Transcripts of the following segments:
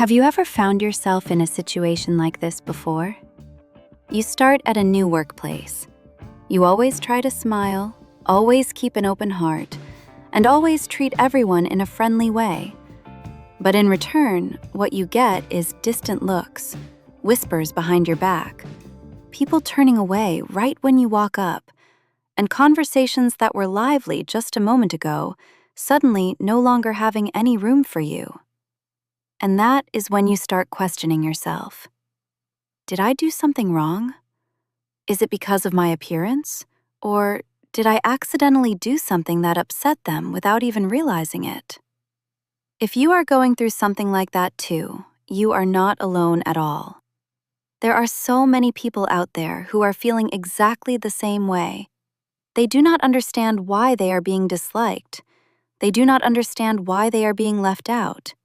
Have you ever found yourself in a situation like this before? You start at a new workplace. You always try to smile, always keep an open heart, and always treat everyone in a friendly way. But in return, what you get is distant looks, whispers behind your back, people turning away right when you walk up, and conversations that were lively just a moment ago suddenly no longer having any room for you. And that is when you start questioning yourself. Did I do something wrong? Is it because of my appearance? Or did I accidentally do something that upset them without even realizing it? If you are going through something like that too, you are not alone at all. There are so many people out there who are feeling exactly the same way. They do not understand why they are being disliked. They do not understand why they are being left out.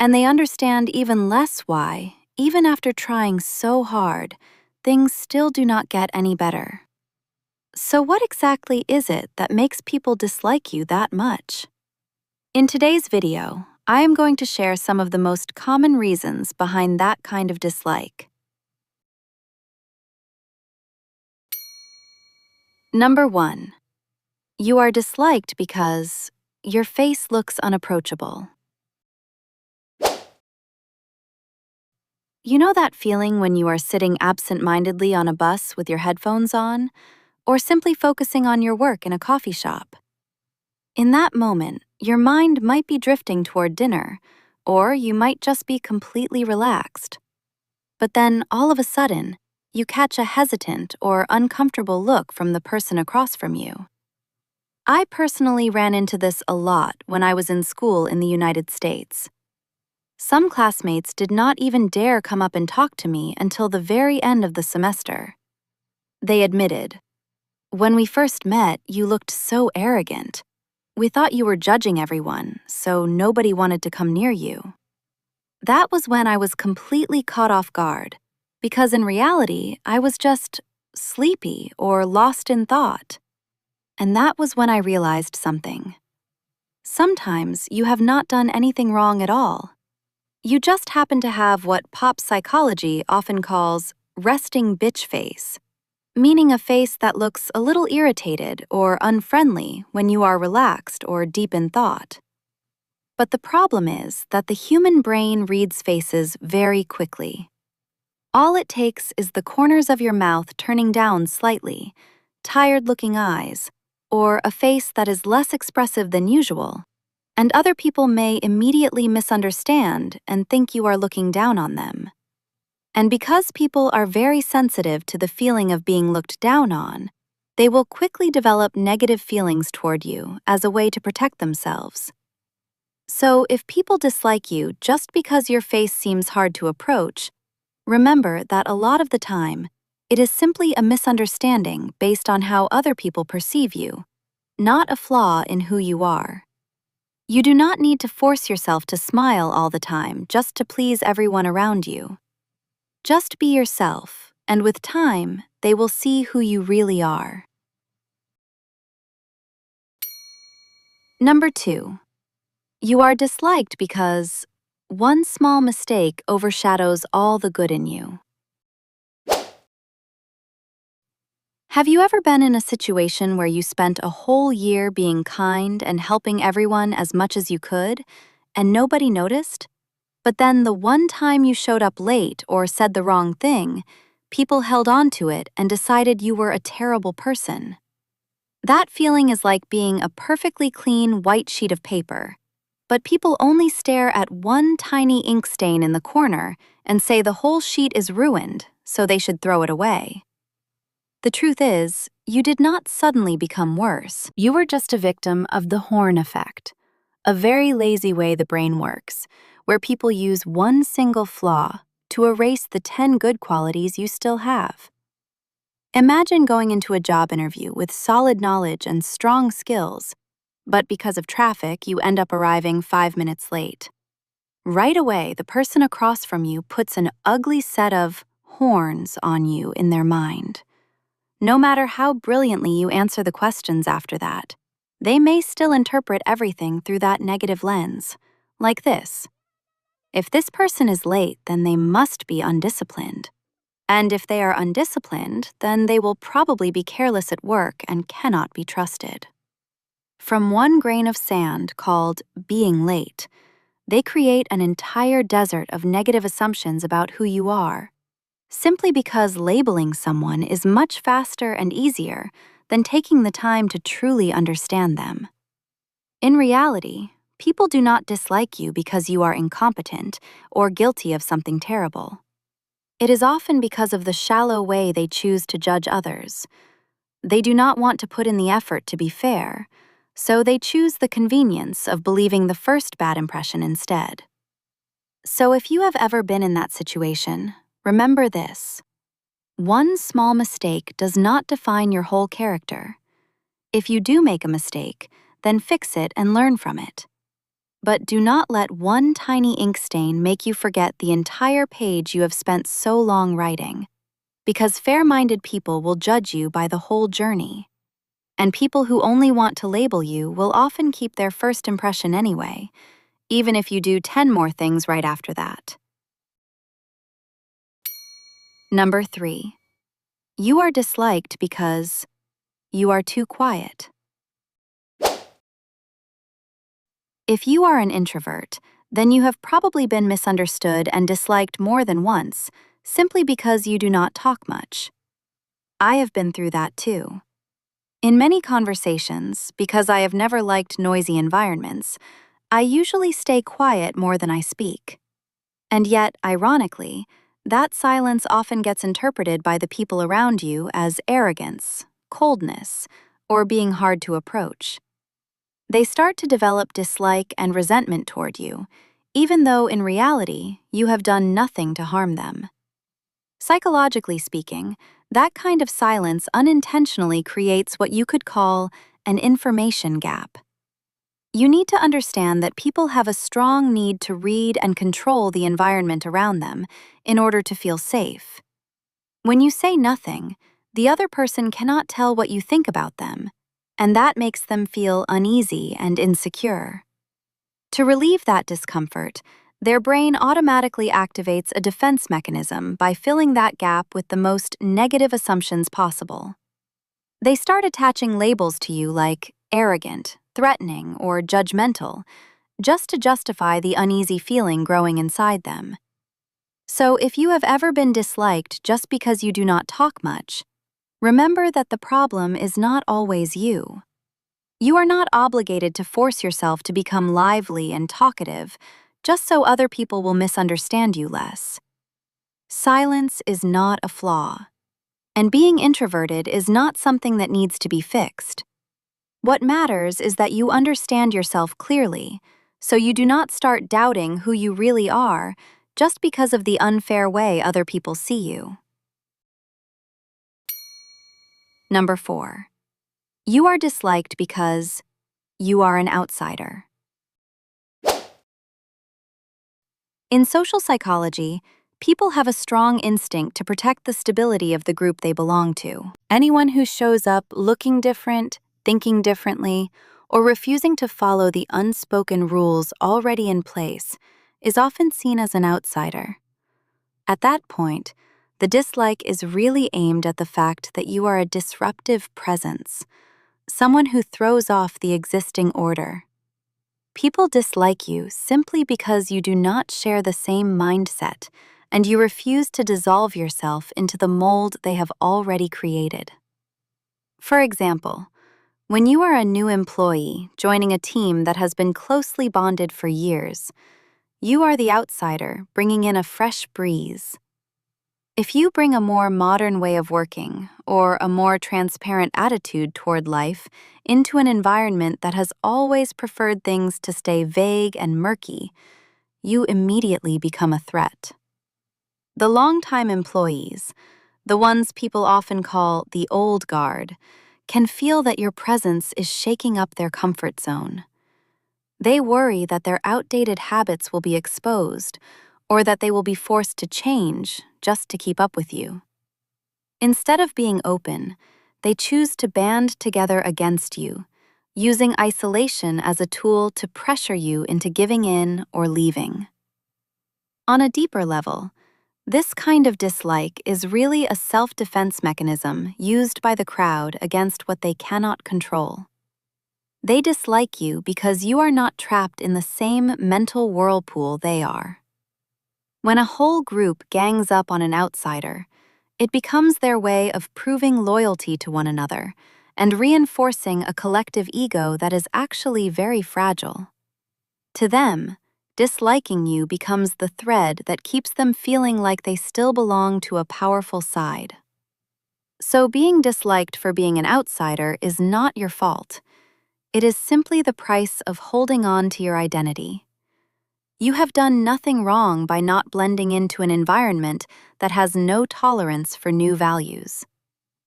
And they understand even less why, even after trying so hard, things still do not get any better. So what exactly is it that makes people dislike you that much? In today's video, I am going to share some of the most common reasons behind that kind of dislike. Number 1. You are disliked because your face looks unapproachable. You know that feeling when you are sitting absent-mindedly on a bus with your headphones on, or simply focusing on your work in a coffee shop? In that moment, your mind might be drifting toward dinner, or you might just be completely relaxed. But then, all of a sudden, you catch a hesitant or uncomfortable look from the person across from you. I personally ran into this a lot when I was in school in the United States. Some classmates did not even dare come up and talk to me until the very end of the semester. They admitted, "When we first met, you looked so arrogant. We thought you were judging everyone, so nobody wanted to come near you." That was when I was completely caught off guard, because in reality, I was just sleepy or lost in thought. And that was when I realized something. Sometimes you have not done anything wrong at all. You just happen to have what pop psychology often calls resting bitch face, meaning a face that looks a little irritated or unfriendly when you are relaxed or deep in thought. But the problem is that the human brain reads faces very quickly. All it takes is the corners of your mouth turning down slightly, tired-looking eyes, or a face that is less expressive than usual, and other people may immediately misunderstand and think you are looking down on them. And because people are very sensitive to the feeling of being looked down on, they will quickly develop negative feelings toward you as a way to protect themselves. So if people dislike you just because your face seems hard to approach, remember that a lot of the time, it is simply a misunderstanding based on how other people perceive you, not a flaw in who you are. You do not need to force yourself to smile all the time just to please everyone around you. Just be yourself, and with time, they will see who you really are. Number 2. You are disliked because one small mistake overshadows all the good in you. Have you ever been in a situation where you spent a whole year being kind and helping everyone as much as you could, and nobody noticed? But then the one time you showed up late or said the wrong thing, people held on to it and decided you were a terrible person. That feeling is like being a perfectly clean white sheet of paper, but people only stare at one tiny ink stain in the corner and say the whole sheet is ruined, so they should throw it away. The truth is, you did not suddenly become worse. You were just a victim of the horn effect, a very lazy way the brain works, where people use one single flaw to erase the 10 good qualities you still have. Imagine going into a job interview with solid knowledge and strong skills, but because of traffic, you end up arriving 5 minutes late. Right away, the person across from you puts an ugly set of horns on you in their mind. No matter how brilliantly you answer the questions after that, they may still interpret everything through that negative lens, like this. If this person is late, then they must be undisciplined. And if they are undisciplined, then they will probably be careless at work and cannot be trusted. From one grain of sand called being late, they create an entire desert of negative assumptions about who you are, simply because labeling someone is much faster and easier than taking the time to truly understand them. In reality, people do not dislike you because you are incompetent or guilty of something terrible. It is often because of the shallow way they choose to judge others. They do not want to put in the effort to be fair, so they choose the convenience of believing the first bad impression instead. So if you have ever been in that situation, remember this. One small mistake does not define your whole character. If you do make a mistake, then fix it and learn from it. But do not let one tiny ink stain make you forget the entire page you have spent so long writing, because fair-minded people will judge you by the whole journey. And people who only want to label you will often keep their first impression anyway, even if you do 10 more things right after that. Number 3. You are disliked because you are too quiet. If you are an introvert, then you have probably been misunderstood and disliked more than once, simply because you do not talk much. I have been through that too. In many conversations, because I have never liked noisy environments, I usually stay quiet more than I speak. And yet, ironically, that silence often gets interpreted by the people around you as arrogance, coldness, or being hard to approach. They start to develop dislike and resentment toward you, even though in reality, you have done nothing to harm them. Psychologically speaking, that kind of silence unintentionally creates what you could call an information gap. You need to understand that people have a strong need to read and control the environment around them in order to feel safe. When you say nothing, the other person cannot tell what you think about them, and that makes them feel uneasy and insecure. To relieve that discomfort, their brain automatically activates a defense mechanism by filling that gap with the most negative assumptions possible. They start attaching labels to you like arrogant, threatening, or judgmental, just to justify the uneasy feeling growing inside them. So if you have ever been disliked just because you do not talk much, remember that the problem is not always you. You are not obligated to force yourself to become lively and talkative just so other people will misunderstand you less. Silence is not a flaw, and being introverted is not something that needs to be fixed. What matters is that you understand yourself clearly, so you do not start doubting who you really are just because of the unfair way other people see you. Number 4. You are disliked because you are an outsider. In social psychology, people have a strong instinct to protect the stability of the group they belong to. Anyone who shows up looking different, thinking differently, or refusing to follow the unspoken rules already in place is often seen as an outsider. At that point, the dislike is really aimed at the fact that you are a disruptive presence, someone who throws off the existing order. People dislike you simply because you do not share the same mindset and you refuse to dissolve yourself into the mold they have already created. For example, when you are a new employee joining a team that has been closely bonded for years, you are the outsider bringing in a fresh breeze. If you bring a more modern way of working or a more transparent attitude toward life into an environment that has always preferred things to stay vague and murky, you immediately become a threat. The longtime employees, the ones people often call the old guard, can feel that your presence is shaking up their comfort zone. They worry that their outdated habits will be exposed or that they will be forced to change just to keep up with you. Instead of being open, they choose to band together against you, using isolation as a tool to pressure you into giving in or leaving. On a deeper level, this kind of dislike is really a self-defense mechanism used by the crowd against what they cannot control. They dislike you because you are not trapped in the same mental whirlpool they are. When a whole group gangs up on an outsider, it becomes their way of proving loyalty to one another and reinforcing a collective ego that is actually very fragile. To them, disliking you becomes the thread that keeps them feeling like they still belong to a powerful side. So being disliked for being an outsider is not your fault. It is simply the price of holding on to your identity. You have done nothing wrong by not blending into an environment that has no tolerance for new values.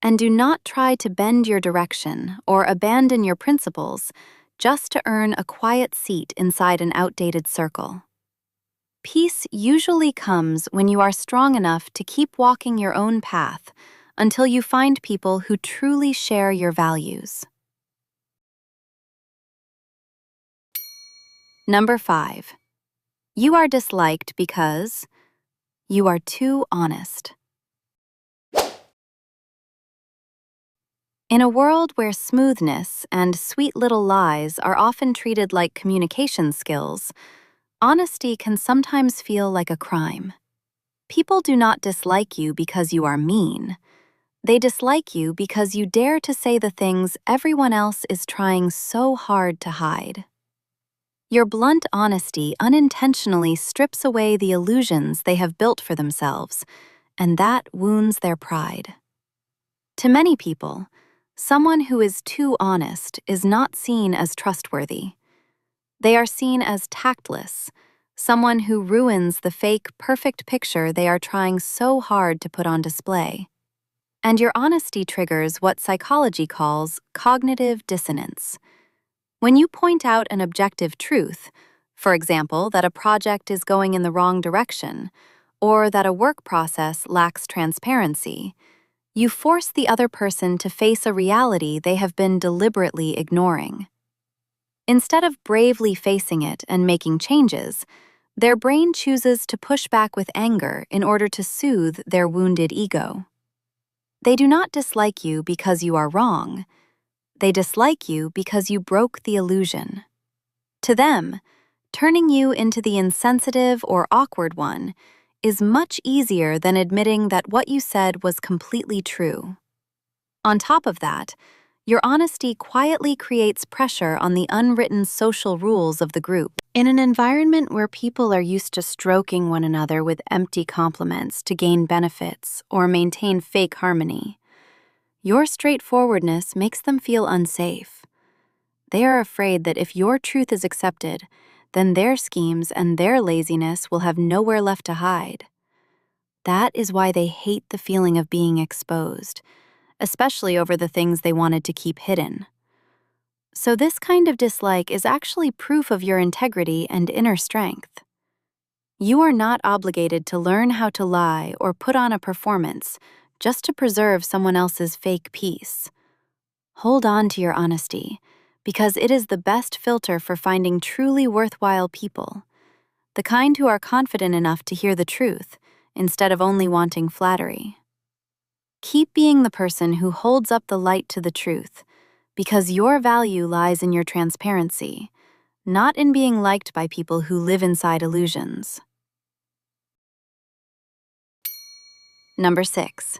And do not try to bend your direction or abandon your principles just to earn a quiet seat inside an outdated circle. Peace usually comes when you are strong enough to keep walking your own path until you find people who truly share your values. Number 5. You are disliked because you are too honest. In a world where smoothness and sweet little lies are often treated like communication skills, honesty can sometimes feel like a crime. People do not dislike you because you are mean. They dislike you because you dare to say the things everyone else is trying so hard to hide. Your blunt honesty unintentionally strips away the illusions they have built for themselves, and that wounds their pride. To many people, someone who is too honest is not seen as trustworthy. They are seen as tactless, someone who ruins the fake, perfect picture they are trying so hard to put on display. And your honesty triggers what psychology calls cognitive dissonance. When you point out an objective truth, for example, that a project is going in the wrong direction, or that a work process lacks transparency, you force the other person to face a reality they have been deliberately ignoring. Instead of bravely facing it and making changes, their brain chooses to push back with anger in order to soothe their wounded ego. They do not dislike you because you are wrong. They dislike you because you broke the illusion. To them, turning you into the insensitive or awkward one is much easier than admitting that what you said was completely true. On top of that, your honesty quietly creates pressure on the unwritten social rules of the group. In an environment where people are used to stroking one another with empty compliments to gain benefits or maintain fake harmony, your straightforwardness makes them feel unsafe. They are afraid that if your truth is accepted, then their schemes and their laziness will have nowhere left to hide. That is why they hate the feeling of being exposed, especially over the things they wanted to keep hidden. So this kind of dislike is actually proof of your integrity and inner strength. You are not obligated to learn how to lie or put on a performance just to preserve someone else's fake peace. Hold on to your honesty, because it is the best filter for finding truly worthwhile people, the kind who are confident enough to hear the truth instead of only wanting flattery. Keep being the person who holds up the light to the truth, because your value lies in your transparency, not in being liked by people who live inside illusions. Number 6.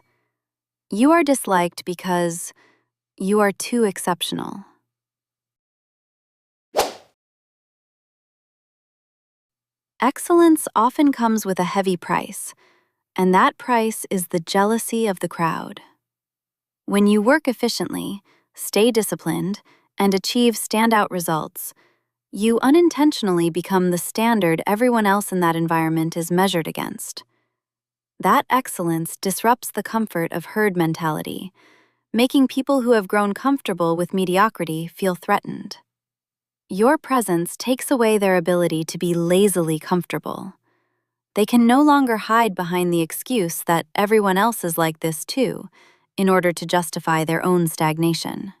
You are disliked because you are too exceptional. Excellence often comes with a heavy price, and that price is the jealousy of the crowd. When you work efficiently, stay disciplined, and achieve standout results, you unintentionally become the standard everyone else in that environment is measured against. That excellence disrupts the comfort of herd mentality, making people who have grown comfortable with mediocrity feel threatened. Your presence takes away their ability to be lazily comfortable. They can no longer hide behind the excuse that everyone else is like this too, in order to justify their own stagnation.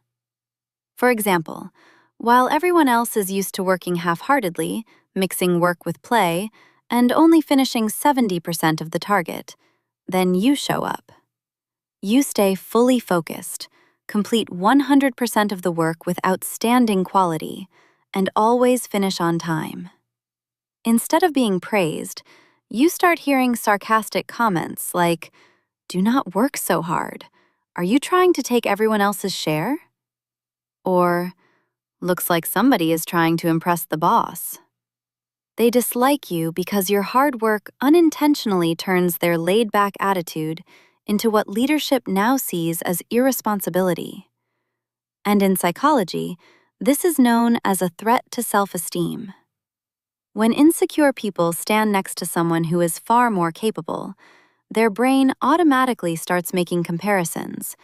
For example, while everyone else is used to working half-heartedly, mixing work with play, and only finishing 70% of the target, then you show up. You stay fully focused, complete 100% of the work with outstanding quality, and always finish on time. Instead of being praised, you start hearing sarcastic comments like, "Do not work so hard. Are you trying to take everyone else's share?" Or, "Looks like somebody is trying to impress the boss." They dislike you because your hard work unintentionally turns their laid-back attitude into what leadership now sees as irresponsibility. And in psychology, this is known as a threat to self-esteem. When insecure people stand next to someone who is far more capable, their brain automatically starts making comparisons,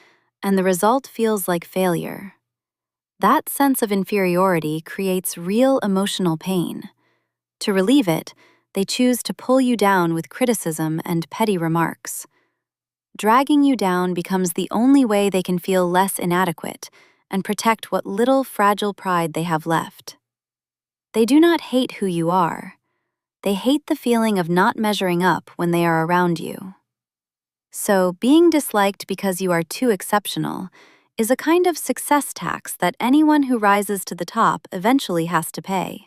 and the result feels like failure. That sense of inferiority creates real emotional pain. To relieve it, they choose to pull you down with criticism and petty remarks. Dragging you down becomes the only way they can feel less inadequate and protect what little fragile pride they have left. They do not hate who you are. They hate the feeling of not measuring up when they are around you. So, being disliked because you are too exceptional is a kind of success tax that anyone who rises to the top eventually has to pay.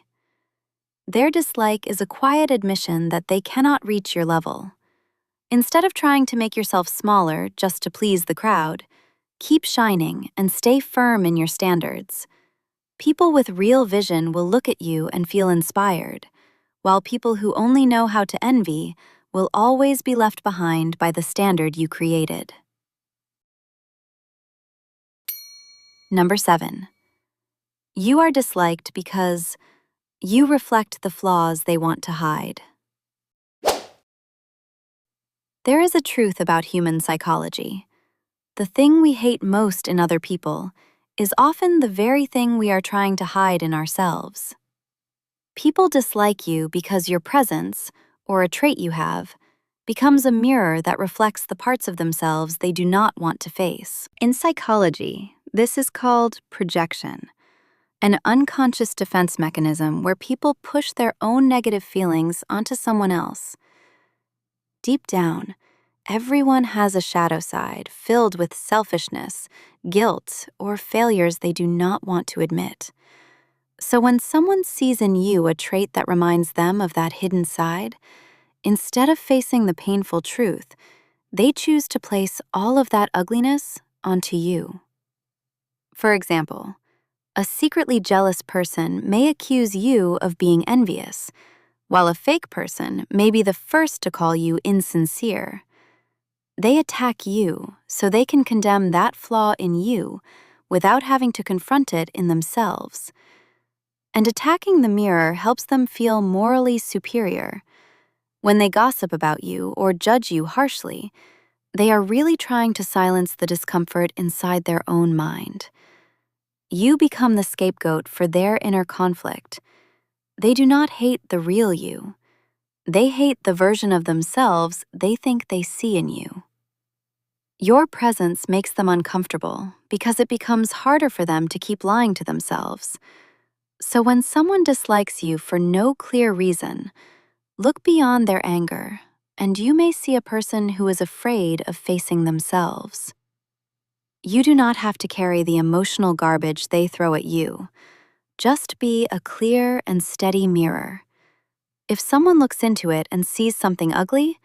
Their dislike is a quiet admission that they cannot reach your level. Instead of trying to make yourself smaller just to please the crowd, keep shining and stay firm in your standards. People with real vision will look at you and feel inspired, while people who only know how to envy will always be left behind by the standard you created. Number 7. You are disliked because you reflect the flaws they want to hide. There is a truth about human psychology. The thing we hate most in other people is often the very thing we are trying to hide in ourselves. People dislike you because your presence, or a trait you have, becomes a mirror that reflects the parts of themselves they do not want to face. In psychology, this is called projection, an unconscious defense mechanism where people push their own negative feelings onto someone else. Deep down, everyone has a shadow side filled with selfishness, guilt, or failures they do not want to admit. So when someone sees in you a trait that reminds them of that hidden side, instead of facing the painful truth, they choose to place all of that ugliness onto you. For example, a secretly jealous person may accuse you of being envious, while a fake person may be the first to call you insincere. They attack you so they can condemn that flaw in you without having to confront it in themselves. And attacking the mirror helps them feel morally superior. When they gossip about you or judge you harshly, they are really trying to silence the discomfort inside their own mind. You become the scapegoat for their inner conflict. They do not hate the real you. They hate the version of themselves they think they see in you. Your presence makes them uncomfortable because it becomes harder for them to keep lying to themselves. So when someone dislikes you for no clear reason, look beyond their anger, and you may see a person who is afraid of facing themselves. You do not have to carry the emotional garbage they throw at you. Just be a clear and steady mirror. If someone looks into it and sees something ugly,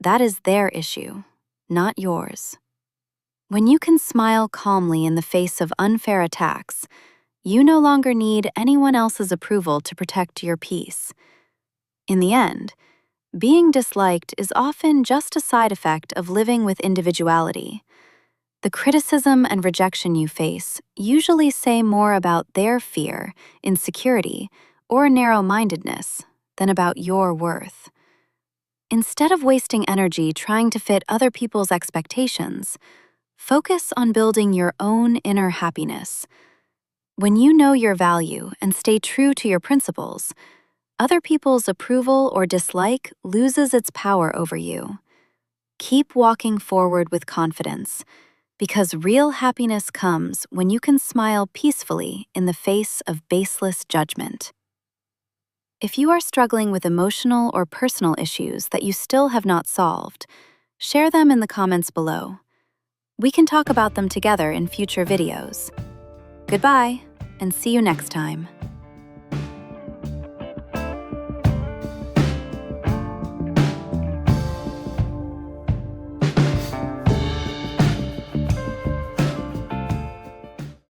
that is their issue, not yours. When you can smile calmly in the face of unfair attacks, you no longer need anyone else's approval to protect your peace. In the end, being disliked is often just a side effect of living with individuality. The criticism and rejection you face usually say more about their fear, insecurity, or narrow-mindedness than about your worth. Instead of wasting energy trying to fit other people's expectations, focus on building your own inner happiness. When you know your value and stay true to your principles, other people's approval or dislike loses its power over you. Keep walking forward with confidence, because real happiness comes when you can smile peacefully in the face of baseless judgment. If you are struggling with emotional or personal issues that you still have not solved, share them in the comments below. We can talk about them together in future videos. Goodbye, and see you next time.